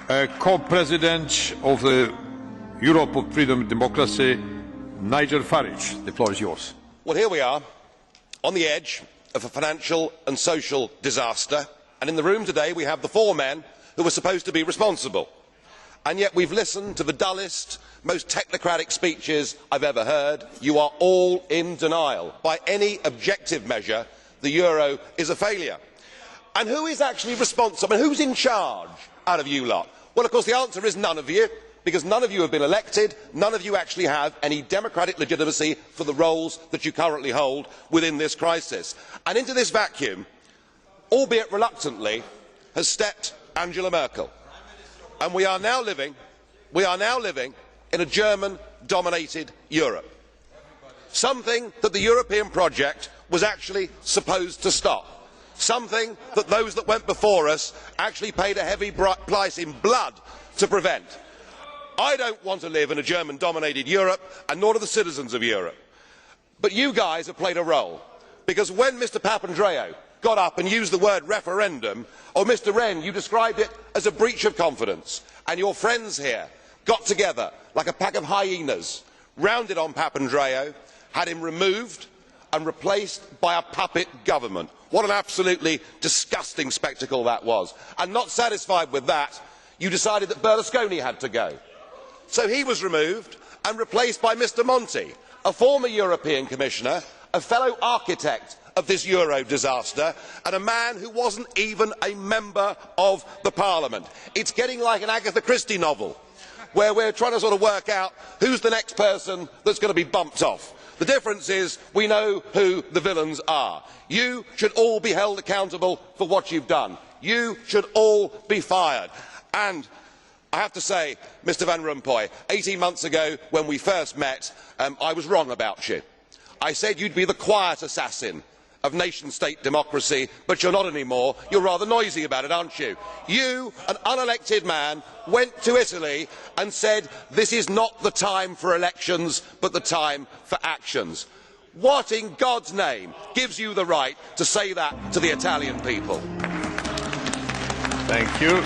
Co-President of the Europe of Freedom and Democracy, Nigel Farage. The floor is yours. Well, here we are, on the edge of a financial and social disaster, and in the room today we have the four men who were supposed to be responsible. And yet we've listened to the dullest, most technocratic speeches I've ever heard. You are all in denial. By any objective measure, the euro is a failure. And who is actually responsible? And who's in charge out of you lot? Well, of course, the answer is none of you, because none of you have been elected, none of you actually have any democratic legitimacy for the roles that you currently hold within this crisis. And into this vacuum, albeit reluctantly, has stepped Angela Merkel. And we are now living in a German-dominated Europe. Something that the European project was actually supposed to stop. Something that those that went before us actually paid a heavy price in blood to prevent. I don't want to live in a German-dominated Europe, and nor do the citizens of Europe. But you guys have played a role, because when Mr Papandreou got up and used the word referendum, or Mr Rehn, you described it as a breach of confidence, and your friends here got together like a pack of hyenas, rounded on Papandreou, had him removed and replaced by a puppet government. What an absolutely disgusting spectacle that was. And not satisfied with that, you decided that Berlusconi had to go. So he was removed and replaced by Mr Monti, a former European Commissioner, a fellow architect of this euro disaster, and a man who wasn't even a member of the Parliament. It's getting like an Agatha Christie novel, where we're trying to sort of work out who's the next person that's going to be bumped off. The difference is we know who the villains are. You should all be held accountable for what you've done. You should all be fired. And I have to say, Mr Van Rompuy, 18 months ago when we first met, I was wrong about you. I said you'd be the quiet assassin of nation-state democracy, but you're not anymore. You're rather noisy about it, aren't you? You, an unelected man, went to Italy and said this is not the time for elections, but the time for actions. What in God's name gives you the right to say that to the Italian people? Thank you.